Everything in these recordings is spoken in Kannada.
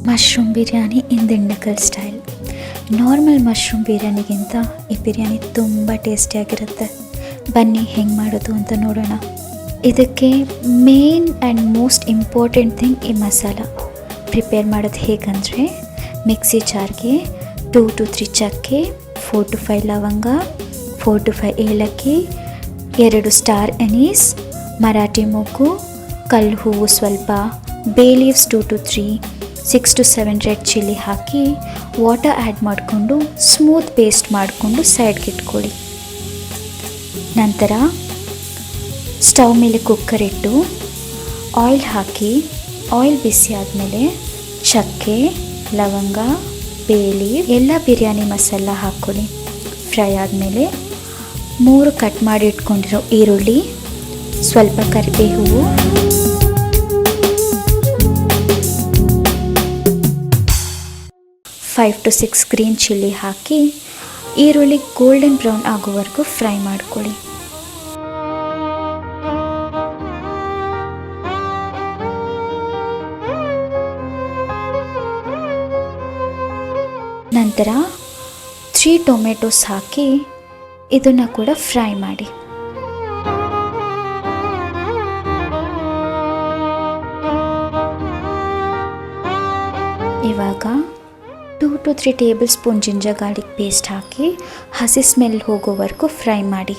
ಮಶ್ರೂಮ್ ಬಿರಿಯಾನಿ ಇನ್ ದಿಂಡಕಲ್ ಸ್ಟೈಲ್. ನಾರ್ಮಲ್ ಮಶ್ರೂಮ್ ಬಿರಿಯಾನಿಗಿಂತ ಈ ಬಿರಿಯಾನಿ ತುಂಬ ಟೇಸ್ಟಿಯಾಗಿರುತ್ತೆ. ಬನ್ನಿ ಹೆಂಗೆ ಮಾಡೋದು ಅಂತ ನೋಡೋಣ. ಇದಕ್ಕೆ main and most important thing ಈ ಮಸಾಲ. ಪ್ರಿಪೇರ್ ಮಾಡೋದು ಹೇಗಂದರೆ, ಮಿಕ್ಸಿ ಜಾರ್ಗೆ 2 to 3 ಚಕ್ಕೆ, 4 to 5 ಲವಂಗ, 4 to 5 ಏಲಕ್ಕಿ, 2 ಸ್ಟಾರ್ ಎನೀಸ್, ಮರಾಠಿ ಮೊಗ್ಗು, ಕಲ್ಲು ಹೂವು ಸ್ವಲ್ಪ, ಬೇ leaves 2 to 3, 6 to 7 red chilli hockey water add ಮಾಡಿಕೊಂಡು ಸ್ಮೂತ್ ಪೇಸ್ಟ್ ಮಾಡಿಕೊಂಡು ಸೈಡ್ಗೆ ಇಟ್ಕೊಳ್ಳಿ. ನಂತರ ಸ್ಟವ್ ಮೇಲೆ ಕುಕ್ಕರ್ ಇಟ್ಟು ಆಯಿಲ್ ಹಾಕಿ, ಆಯಿಲ್ ಬಿಸಿ ಆದಮೇಲೆ ಚಕ್ಕೆ, ಲವಂಗ, ಬೇ ಲೀವ್ ಎಲ್ಲ ಬಿರಿಯಾನಿ ಮಸಾಲ ಹಾಕ್ಕೊಳ್ಳಿ. ಫ್ರೈ ಆದಮೇಲೆ 3 ಕಟ್ ಮಾಡಿ ಇಟ್ಕೊಂಡಿರೋ ಈರುಳ್ಳಿ, ಸ್ವಲ್ಪ ಕರಿಬೇವು, 5 to 6 ಗ್ರೀನ್ ಚಿಲ್ಲಿ ಹಾಕಿ ಈರುಳ್ಳಿ ಗೋಲ್ಡನ್ ಬ್ರೌನ್ ಆಗೋವರೆಗೂ ಫ್ರೈ ಮಾಡ್ಕೊಳ್ಳಿ. ನಂತರ 3 ಟೊಮೆಟೊಸ್ ಹಾಕಿ ಇದನ್ನು ಕೂಡ ಫ್ರೈ ಮಾಡಿ. ಇವಾಗ 2 to 3 tablespoon ginger garlic paste ಹಾಕಿ ಹಸಿ ಸ್ಮೆಲ್ ಹೋಗೋವರೆಗೂ ಫ್ರೈ ಮಾಡಿ.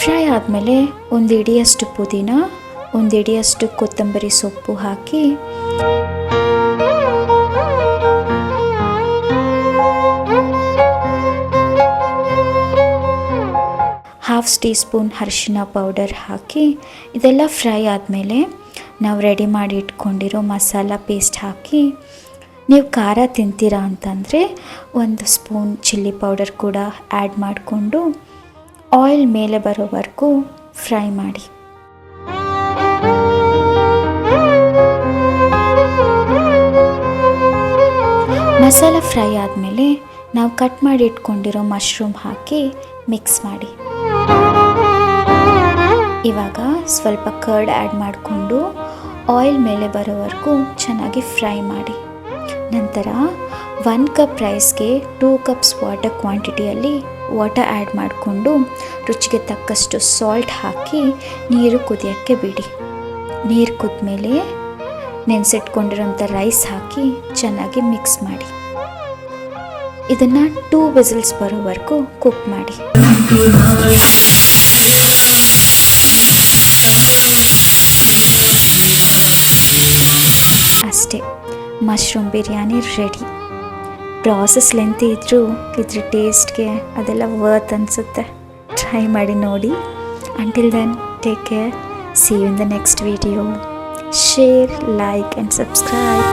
ಫ್ರೈ ಆದಮೇಲೆ 1 ಹಿಡಿಯಷ್ಟು ಪುದೀನ, 1 ಹಿಡಿಯಷ್ಟು ಕೊತ್ತಂಬರಿ ಸೊಪ್ಪು ಹಾಕಿ ಹಾಫ್ ಟೀ ಸ್ಪೂನ್ ಅರಿಶಿನ ಪೌಡರ್ ಹಾಕಿ ಇದೆಲ್ಲ ಫ್ರೈ ಆದಮೇಲೆ ನಾವು ರೆಡಿ ಮಾಡಿ ಇಟ್ಕೊಂಡಿರೋ ಮಸಾಲ ಪೇಸ್ಟ್ ಹಾಕಿ, ನೀವು ಖಾರ ತಿಂತೀರಾ ಅಂತಂದರೆ 1 ಸ್ಪೂನ್ ಚಿಲ್ಲಿ ಪೌಡರ್ ಕೂಡ ಆ್ಯಡ್ ಮಾಡಿಕೊಂಡು ಆಯಿಲ್ ಮೇಲೆ ಬರೋವರೆಗೂ ಫ್ರೈ ಮಾಡಿ. ಮಸಾಲ ಫ್ರೈ ಆದಮೇಲೆ ನಾವು ಕಟ್ ಮಾಡಿ ಇಟ್ಕೊಂಡಿರೋ ಮಶ್ರೂಮ್ ಹಾಕಿ ಮಿಕ್ಸ್ ಮಾಡಿ. ಇವಾಗ ಸ್ವಲ್ಪ ಕರ್ಡ್ ಆ್ಯಡ್ ಮಾಡಿಕೊಂಡು ಆಯಿಲ್ ಮೇಲೆ ಬರೋವರೆಗೂ ಚೆನ್ನಾಗಿ ಫ್ರೈ ಮಾಡಿ. ನಂತರ 1 ಕಪ್ ರೈಸ್ಗೆ 2 ಕಪ್ಸ್ ವಾಟರ್ ಕ್ವಾಂಟಿಟಿಯಲ್ಲಿ ವಾಟರ್ ಆ್ಯಡ್ ಮಾಡಿಕೊಂಡು ರುಚಿಗೆ ತಕ್ಕಷ್ಟು ಸಾಲ್ಟ್ ಹಾಕಿ ನೀರು ಕುದಿಯೋಕ್ಕೆ ಬಿಡಿ. ನೀರು ಕುದ್ಮೇಲೆ ನೆನೆಸಿಟ್ಕೊಂಡಿರೋಂಥ ರೈಸ್ ಹಾಕಿ ಚೆನ್ನಾಗಿ ಮಿಕ್ಸ್ ಮಾಡಿ. ಇದನ್ನು 2 ವಿಸಿಲ್ಸ್ ಬರೋವರೆಗೂ ಕುಕ್ ಮಾಡಿ. ಅಷ್ಟೇ, mushroom biryani ready. Process lengthy ಇದ್ದರೂ ಇದ್ರ ಟೇಸ್ಟ್ಗೆ ಅದೆಲ್ಲ ವರ್ತ್ ಅನಿಸುತ್ತೆ. ಟ್ರೈ ಮಾಡಿ ನೋಡಿ. Until then, take care. See you in the next video. Share, like and subscribe.